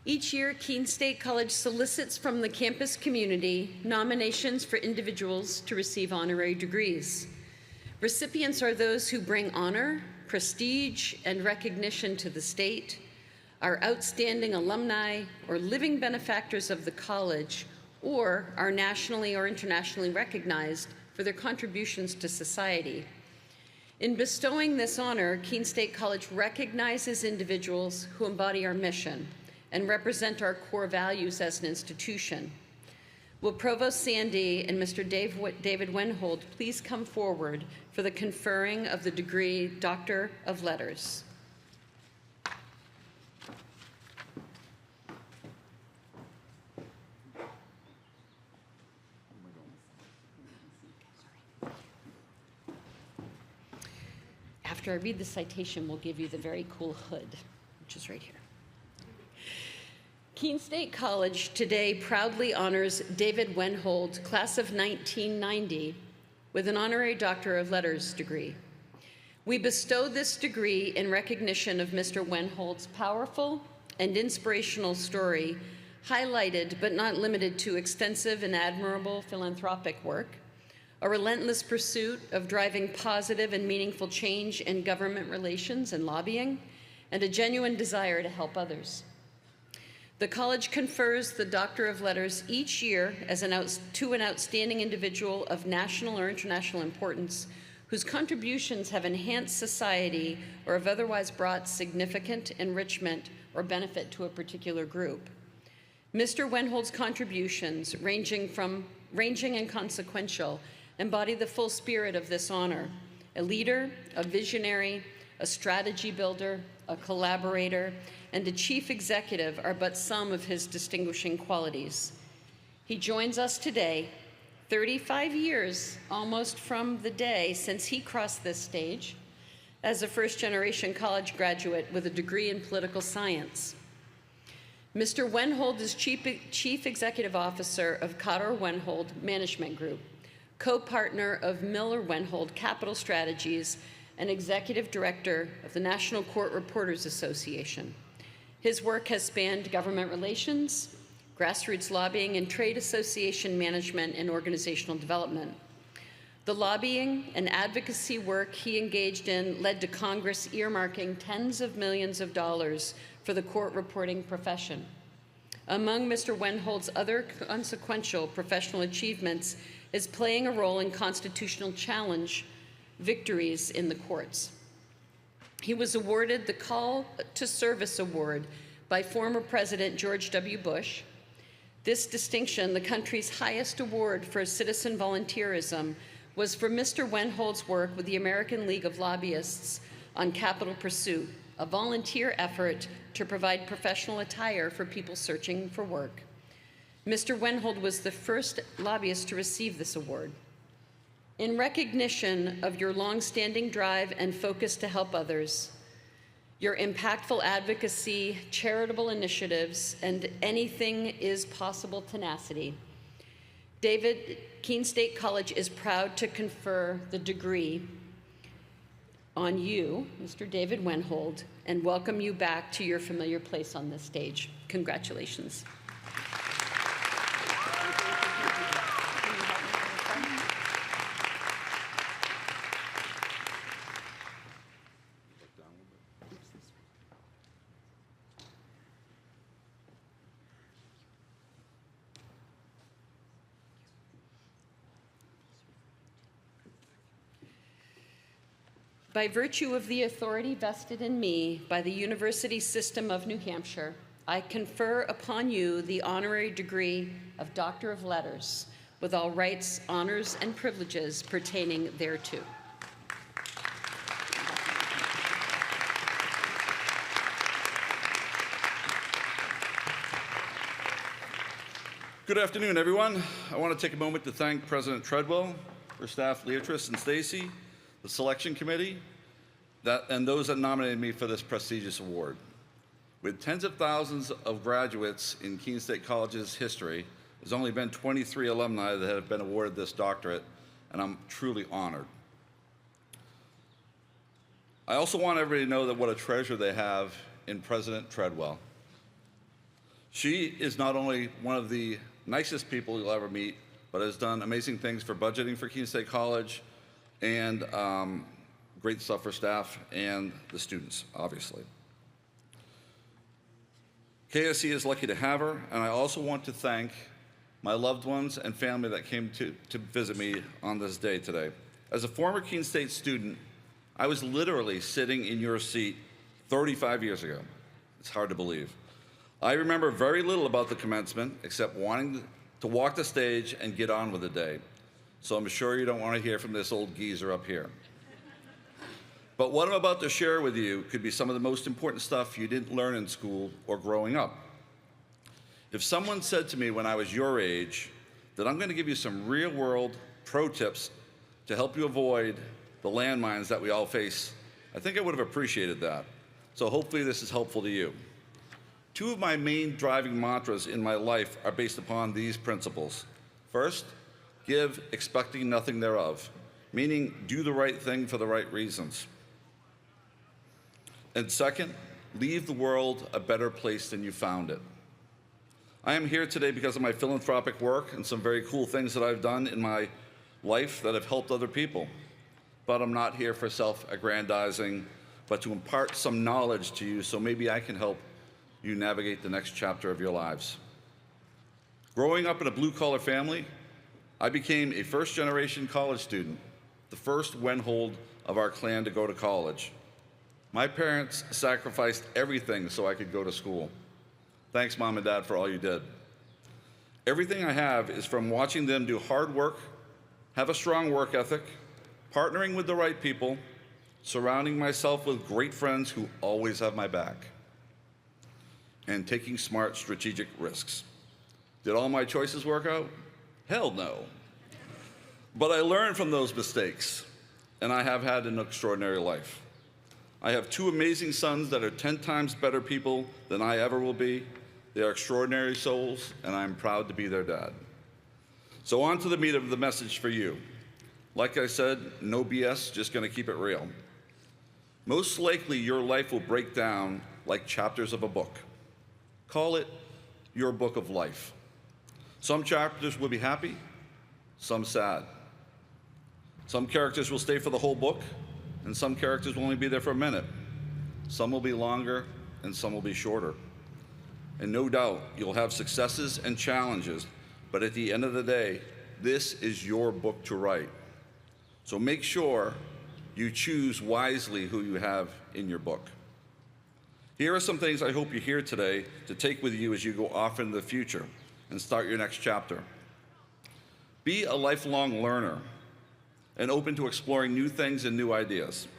Each year, Keene State College solicits from the campus community nominations for individuals to receive honorary degrees. Recipients are those who bring honor, prestige, and recognition to the state, are outstanding alumni or living benefactors of the college, or are nationally or internationally recognized for their contributions to society. In bestowing this honor, Keene State College recognizes individuals who embody our mission and represent our core values as an institution. Will Provost Sandy and Mr. David Wenhold please come forward for the conferring of the degree Doctor of Letters? After I read the citation, we'll give you the very cool hood, which is right here. Keene State College today proudly honors David Wenhold, class of 1990, with an honorary Doctor of Letters degree. We bestow this degree in recognition of Mr. Wenhold's powerful and inspirational story, highlighted but not limited to extensive and admirable philanthropic work, a relentless pursuit of driving positive and meaningful change in government relations and lobbying, and a genuine desire to help others. The college confers the Doctor of Letters each year to an outstanding individual of national or international importance whose contributions have enhanced society or have otherwise brought significant enrichment or benefit to a particular group. Mr. Wenhold's contributions, ranging and consequential, embody the full spirit of this honor: a leader, a visionary, a strategy builder, a collaborator, and a chief executive are but some of his distinguishing qualities. He joins us today, 35 years almost from the day since he crossed this stage, as a first-generation college graduate with a degree in political science. Mr. Wenhold is Chief Executive Officer of Cotter Wenhold Management Group, co-partner of Miller Wenhold Capital Strategies, and Executive Director of the National Court Reporters Association. His work has spanned government relations, grassroots lobbying, and trade association management and organizational development. The lobbying and advocacy work he engaged in led to Congress earmarking tens of millions of dollars for the court reporting profession. Among Mr. Wenhold's other consequential professional achievements is playing a role in constitutional challenge victories in the courts. He was awarded the Call to Service Award by former President George W. Bush. This distinction, the country's highest award for citizen volunteerism, was for Mr. Wenhold's work with the American League of Lobbyists on Capital Pursuit, a volunteer effort to provide professional attire for people searching for work. Mr. Wenhold was the first lobbyist to receive this award. In recognition of your longstanding drive and focus to help others, your impactful advocacy, charitable initiatives, and anything is possible tenacity, Keene State College is proud to confer the degree on you, Mr. David Wenhold, and welcome you back to your familiar place on this stage. Congratulations. By virtue of the authority vested in me by the University System of New Hampshire, I confer upon you the honorary degree of Doctor of Letters, with all rights, honors, and privileges pertaining thereto. Good afternoon, everyone. I want to take a moment to thank President Treadwell, her staff, Leatrice and Stacy, the selection committee, and those that nominated me for this prestigious award. With tens of thousands of graduates in Keene State College's history, there's only been 23 alumni that have been awarded this doctorate, and I'm truly honored. I also want everybody to know that what a treasure they have in President Treadwell. She is not only one of the nicest people you'll ever meet, but has done amazing things for budgeting for Keene State College and great stuff for staff and the students, obviously. KSC is lucky to have her, and I also want to thank my loved ones and family that came to visit me on this day today. As a former Keene State student, I was literally sitting in your seat 35 years ago. It's hard to believe. I remember very little about the commencement except wanting to walk the stage and get on with the day. So I'm sure you don't want to hear from this old geezer up here. But what I'm about to share with you could be some of the most important stuff you didn't learn in school or growing up. If someone said to me when I was your age that I'm going to give you some real-world pro tips to help you avoid the landmines that we all face, I think I would have appreciated that. So hopefully this is helpful to you. Two of my main driving mantras in my life are based upon these principles. First, give expecting nothing thereof, meaning do the right thing for the right reasons. And second, leave the world a better place than you found it. I am here today because of my philanthropic work and some very cool things that I've done in my life that have helped other people. But I'm not here for self-aggrandizing, but to impart some knowledge to you so maybe I can help you navigate the next chapter of your lives. Growing up in a blue-collar family, I became a first-generation college student, the first Wenhold of our clan to go to college. My parents sacrificed everything so I could go to school. Thanks, Mom and Dad, for all you did. Everything I have is from watching them do hard work, have a strong work ethic, partnering with the right people, surrounding myself with great friends who always have my back, and taking smart, strategic risks. Did all my choices work out? Hell no. But I learned from those mistakes, and I have had an extraordinary life. I have two amazing sons that are 10 times better people than I ever will be. They are extraordinary souls, and I'm proud to be their dad. So on to the meat of the message for you. Like I said, no BS, just gonna keep it real. Most likely your life will break down like chapters of a book. Call it your book of life. Some chapters will be happy, some sad. Some characters will stay for the whole book, and some characters will only be there for a minute. Some will be longer, and some will be shorter. And no doubt, you'll have successes and challenges, but at the end of the day, this is your book to write. So make sure you choose wisely who you have in your book. Here are some things I hope you hear today to take with you as you go off into the future and start your next chapter. Be a lifelong learner and open to exploring new things and new ideas.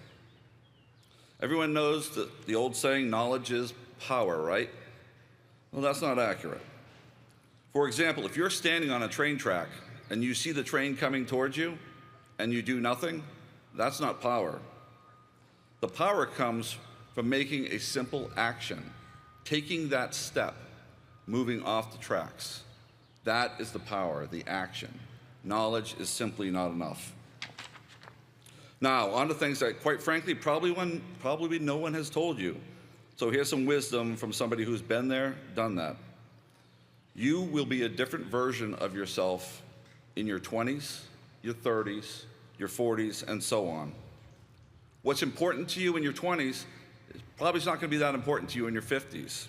Everyone knows that the old saying, knowledge is power, right? Well, that's not accurate. For example, if you're standing on a train track and you see the train coming towards you and you do nothing, that's not power. The power comes from making a simple action, taking that step, moving off the tracks. That is the power, the action. Knowledge is simply not enough. Now, on to things that, quite frankly, probably no one has told you. So here's some wisdom from somebody who's been there, done that. You will be a different version of yourself in your 20s, your 30s, your 40s, and so on. What's important to you in your 20s is probably not going to be that important to you in your 50s.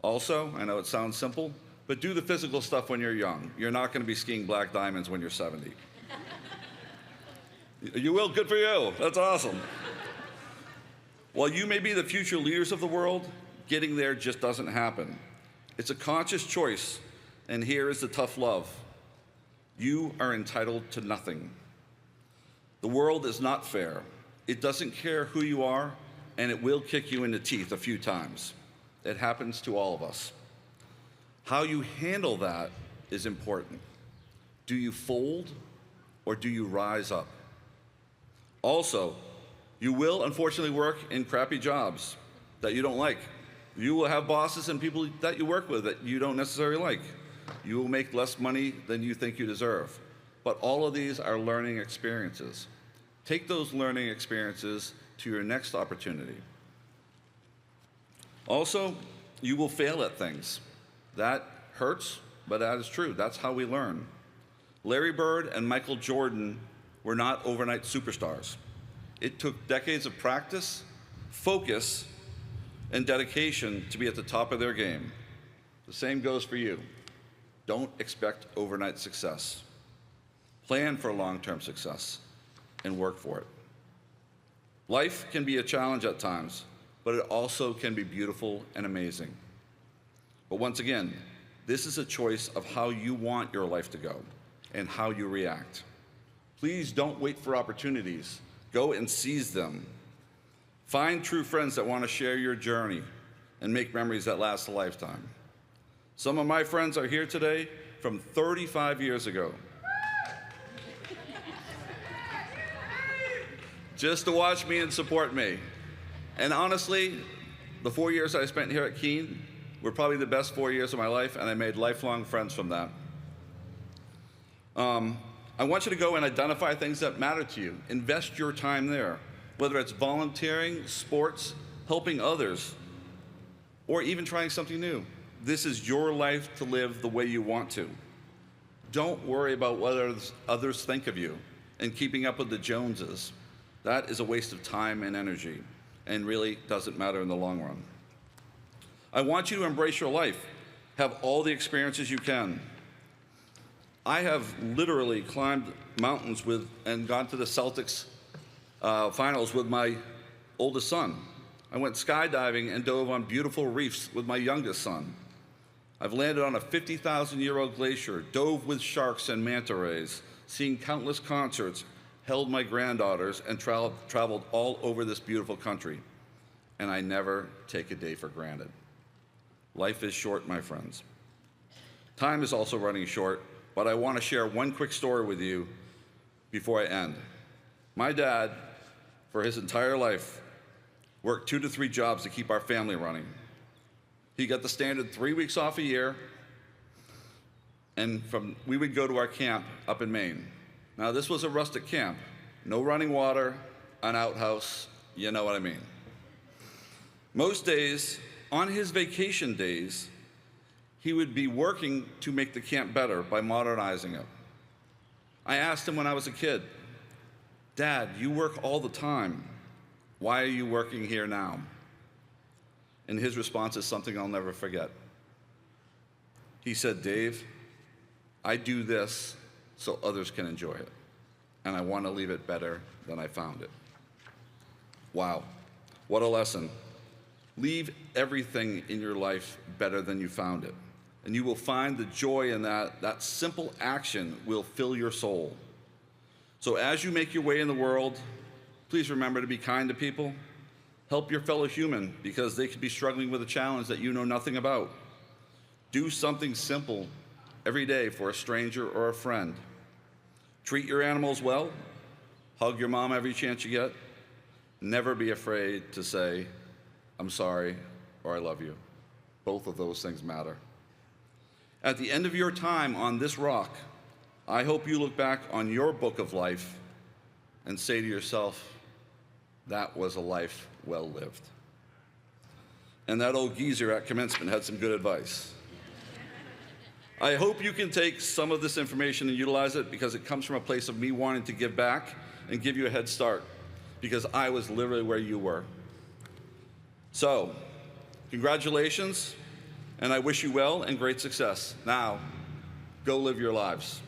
Also, I know it sounds simple, but do the physical stuff when you're young. You're not going to be skiing black diamonds when you're 70. You will, good for you. That's awesome. While you may be the future leaders of the world, getting there just doesn't happen. It's a conscious choice, and here is the tough love. You are entitled to nothing. The world is not fair. It doesn't care who you are, and it will kick you in the teeth a few times. It happens to all of us. How you handle that is important. Do you fold, or do you rise up? Also, you will unfortunately work in crappy jobs that you don't like. You will have bosses and people that you work with that you don't necessarily like. You will make less money than you think you deserve. But all of these are learning experiences. Take those learning experiences to your next opportunity. Also, you will fail at things. That hurts, but that is true. That's how we learn. Larry Bird and Michael Jordan were not overnight superstars. It took decades of practice, focus, and dedication to be at the top of their game. The same goes for you. Don't expect overnight success. Plan for long-term success and work for it. Life can be a challenge at times, but it also can be beautiful and amazing. But once again, this is a choice of how you want your life to go and how you react. Please don't wait for opportunities. Go and seize them. Find true friends that want to share your journey and make memories that last a lifetime. Some of my friends are here today from 35 years ago. Just to watch me and support me. And honestly, the 4 years I spent here at Keene were probably the best 4 years of my life, and I made lifelong friends from that. I want you to go and identify things that matter to you. Invest your time there, whether it's volunteering, sports, helping others, or even trying something new. This is your life to live the way you want to. Don't worry about what others think of you and keeping up with the Joneses. That is a waste of time and energy and really doesn't matter in the long run. I want you to embrace your life. Have all the experiences you can. I have literally climbed mountains and gone to the Celtics finals with my oldest son. I went skydiving and dove on beautiful reefs with my youngest son. I've landed on a 50,000-year-old glacier, dove with sharks and manta rays, seen countless concerts, held my granddaughters, and traveled all over this beautiful country. And I never take a day for granted. Life is short, my friends. Time is also running short, but I want to share one quick story with you before I end. My dad, for his entire life, worked 2 to 3 jobs to keep our family running. He got the standard 3 weeks off a year, and we would go to our camp up in Maine. Now, this was a rustic camp. No running water, an outhouse, you know what I mean. Most days, on his vacation days, he would be working to make the camp better by modernizing it. I asked him when I was a kid, "Dad, you work all the time. Why are you working here now?" And his response is something I'll never forget. He said, "Dave, I do this so others can enjoy it, and I want to leave it better than I found it." Wow, what a lesson. Leave everything in your life better than you found it, and you will find the joy in that. That simple action will fill your soul. So as you make your way in the world, please remember to be kind to people. Help your fellow human because they could be struggling with a challenge that you know nothing about. Do something simple every day for a stranger or a friend. Treat your animals well. Hug your mom every chance you get. Never be afraid to say, "I'm sorry," or "I love you." Both of those things matter. At the end of your time on this rock, I hope you look back on your book of life and say to yourself, "That was a life well lived." And that old geezer at commencement had some good advice. I hope you can take some of this information and utilize it because it comes from a place of me wanting to give back and give you a head start because I was literally where you were. So, congratulations, and I wish you well and great success. Now, go live your lives.